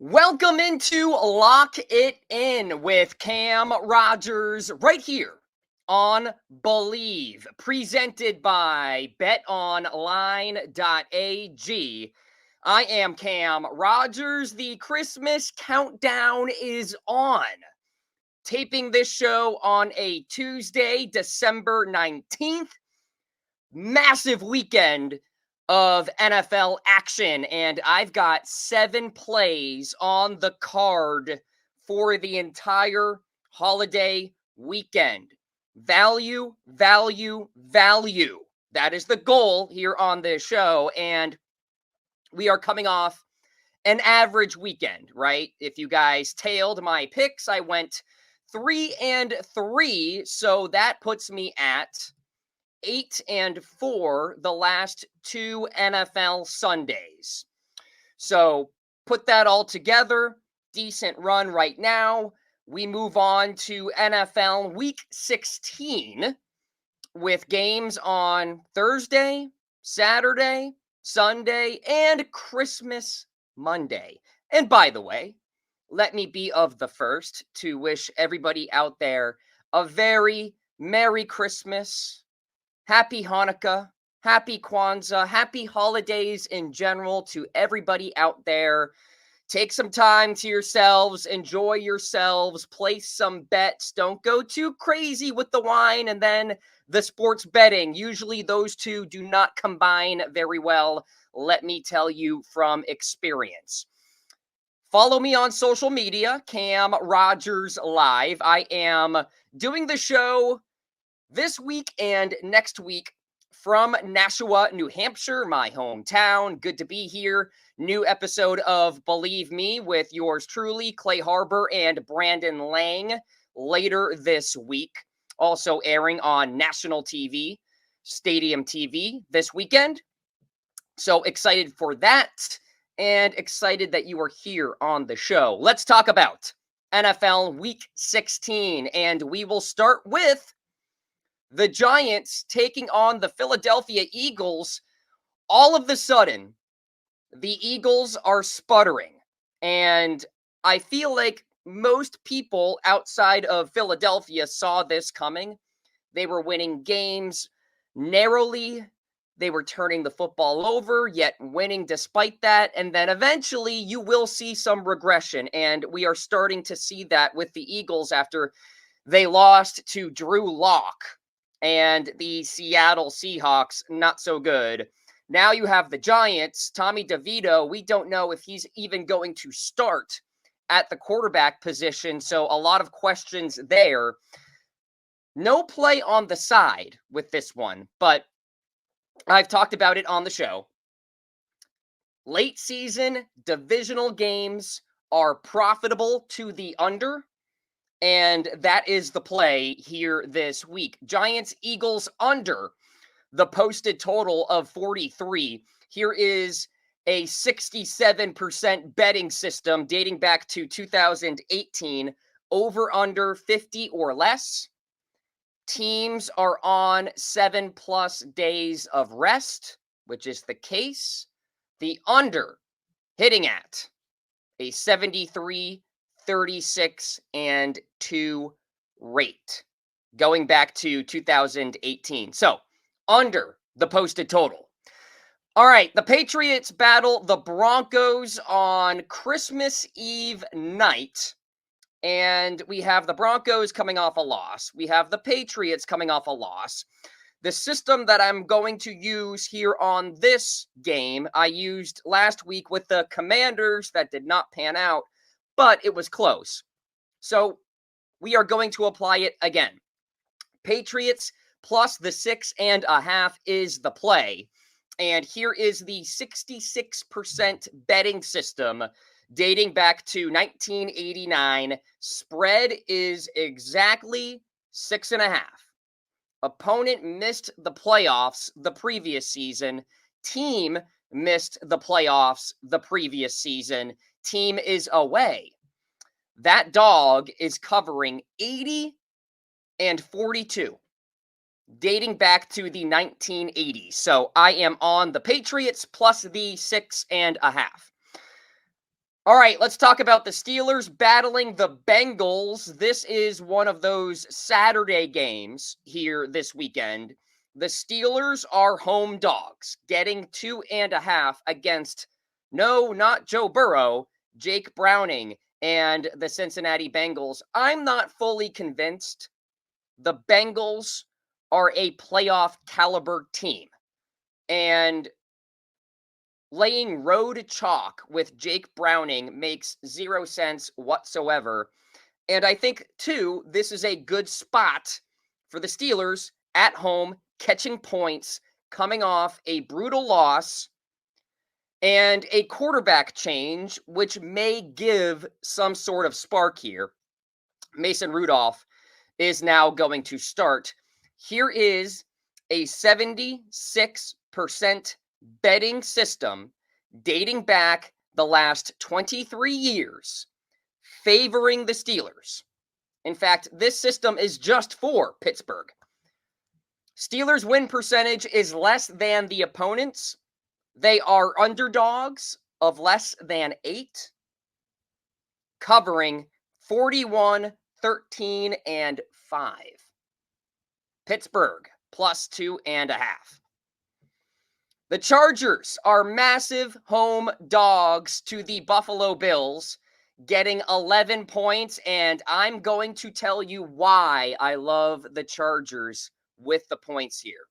Welcome into Lock It In with Cam Rogers right here on Believe, presented by betonline.ag. I am Cam Rogers. The Christmas countdown is on. Taping this show on a Tuesday, December 19th. Massive weekend of NFL action, and I've got 7 plays on the card for the entire holiday weekend. Value, value, value. That is the goal here on this show, and we are coming off an average weekend, right? If you guys tailed my picks, I went 3-3, so that puts me at 8-4 the last 2 NFL Sundays. So put that all together, decent run right now. We move on to NFL Week 16 with games on Thursday, Saturday, Sunday, and Christmas Monday. And by the way, let me be of the first to wish everybody out there a very Merry Christmas, Happy Hanukkah, Happy Kwanzaa, Happy holidays in general to everybody out there. Take some time to yourselves, enjoy yourselves, place some bets. Don't go too crazy with the wine and then the sports betting. Usually those two do not combine very well, let me tell you from experience. Follow me on social media, Cam Rogers Live. I am doing the show this week and next week from Nashua, New Hampshire, my hometown. Good to be here. New episode of Believe Me with yours truly, Clay Harbor and Brandon Lang, later this week. Also airing on national TV, Stadium TV this weekend. So excited for that and excited that you are here on the show. Let's talk about NFL Week 16, and we will start with the Giants taking on the Philadelphia Eagles. All of a sudden, the Eagles are sputtering. And I feel like most people outside of Philadelphia saw this coming. They were winning games narrowly. They were turning the football over, yet winning despite that. And then eventually you will see some regression. And we are starting to see that with the Eagles after they lost to Drew Lock and the Seattle Seahawks, not so good. Now you have the Giants, Tommy DeVito. We don't know if he's even going to start at the quarterback position, so a lot of questions there. No play on the side with this one, but I've talked about it on the show. Late season divisional games are profitable to the under. And that is the play here this week. Giants, Eagles under the posted total of 43. Here is a 67% betting system dating back to 2018. Over under 50 or less. Teams are on 7+ days of rest, which is the case. The under hitting at a 73, 36, and 2 rate going back to 2018. So under the posted total. All right, the Patriots battle the Broncos on Christmas Eve night. And we have the Broncos coming off a loss. We have the Patriots coming off a loss. The system that I'm going to use here on this game, I used last week with the Commanders that did not pan out, but it was close. So we are going to apply it again. Patriots plus the 6.5 is the play. And here is the 66% betting system dating back to 1989. Spread is exactly 6.5. Opponent missed the playoffs the previous season. Team missed the playoffs the previous season. Team is away. That dog is covering 80 and 42, dating back to the 1980s. So I am on the Patriots plus the 6.5. All right, let's talk about the Steelers battling the Bengals. This is one of those Saturday games here this weekend. The Steelers are home dogs, getting 2.5 against, no, not Joe Burrow, Jake Browning and the Cincinnati Bengals. I'm not fully convinced the Bengals are a playoff caliber team. And laying road chalk with Jake Browning makes zero sense whatsoever. And I think, too, this is a good spot for the Steelers at home, catching points, coming off a brutal loss and a quarterback change, which may give some sort of spark here. Mason Rudolph is now going to start. Here is a 76% betting system dating back the last 23 years favoring the Steelers. In fact, this system is just for Pittsburgh. Steelers win percentage is less than the opponents. They are underdogs of less than 8, covering 41, 13, and 5. Pittsburgh plus 2.5. The Chargers are massive home dogs to the Buffalo Bills, getting 11 points, and I'm going to tell you why I love the Chargers with the points here.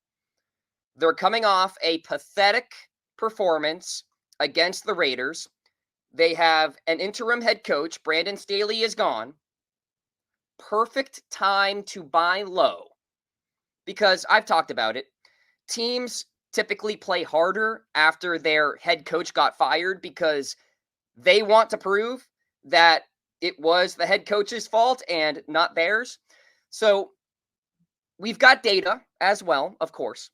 They're coming off a pathetic performance against the Raiders. They have an interim head coach. Brandon Staley is gone. Perfect time to buy low because I've talked about it. Teams typically play harder after their head coach got fired because they want to prove that it was the head coach's fault and not theirs. So we've got data as well, of course.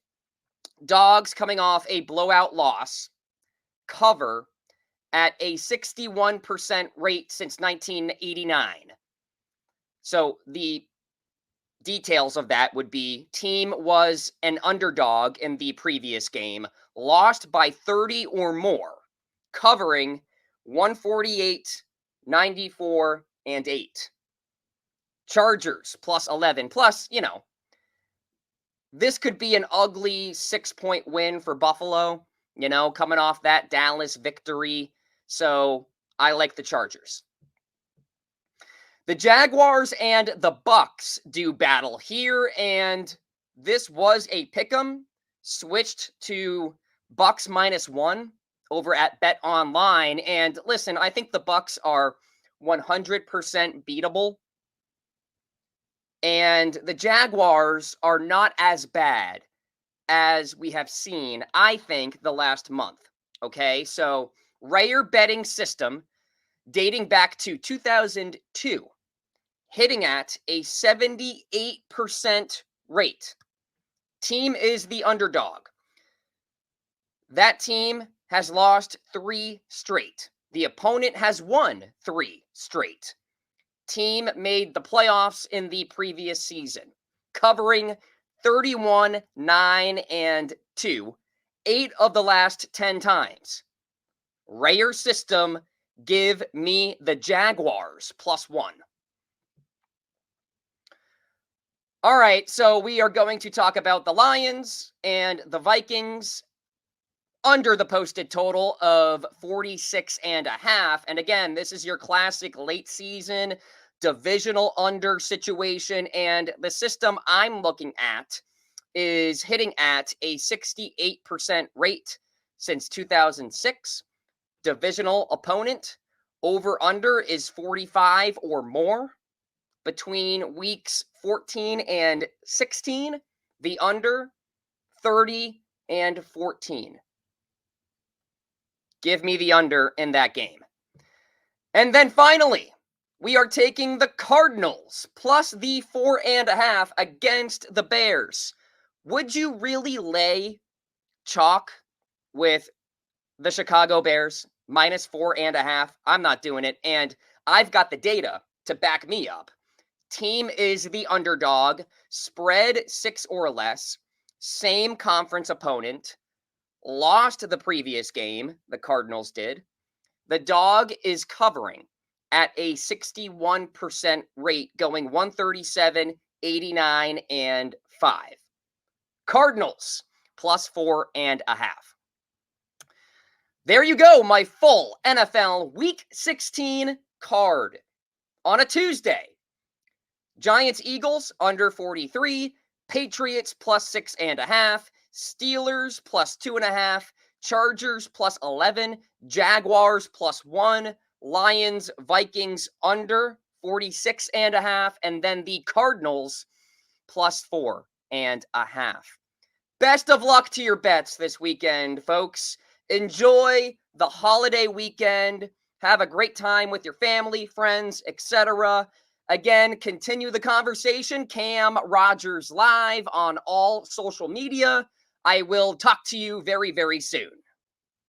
Dogs coming off a blowout loss cover at a 61% rate since 1989. So the details of that would be team was an underdog in the previous game, lost by 30 or more, covering 148, 94, and 8. Chargers plus 11. Plus, this could be an ugly 6-point win for Buffalo, coming off that Dallas victory. So I like the Chargers. The Jaguars and the Bucks do battle here, and this was a pick'em, switched to Bucks -1 over at Bet Online. And listen, I think the Bucks are 100% beatable, and the Jaguars are not as bad as we have seen, I think, the last month. Okay, so rare betting system dating back to 2002. Hitting at a 78% rate. Team is the underdog. That team has lost 3 straight. The opponent has won 3 straight. Team made the playoffs in the previous season, covering 31, 9, and 2, 8 of the last 10 times. Rare system, give me the Jaguars +1. All right, so we are going to talk about the Lions and the Vikings under the posted total of 46.5. And again, this is your classic late season divisional under situation. And the system I'm looking at is hitting at a 68% rate since 2006. Divisional opponent over under is 45 or more. Between weeks 14 and 16, the under 30 and 14. Give me the under in that game. And then finally, we are taking the Cardinals plus the 4.5 against the Bears. Would you really lay chalk with the Chicago Bears -4.5? I'm not doing it. And I've got the data to back me up. Team is the underdog, spread 6 or less, same conference opponent, lost the previous game, the Cardinals did. The dog is covering at a 61% rate, going 137, 89, and 5. Cardinals +4.5. There you go, my full NFL Week 16 card. On a Tuesday, Giants Eagles under 43, Patriots +6.5, Steelers +2.5, Chargers +11, Jaguars +1, Lions Vikings under 46.5, and then the Cardinals +4.5. Best of luck to your bets this weekend, folks. Enjoy the holiday weekend. Have a great time with your family, friends, etc. Again, continue the conversation. Cam Rogers Live on all social media. I will talk to you very, very soon.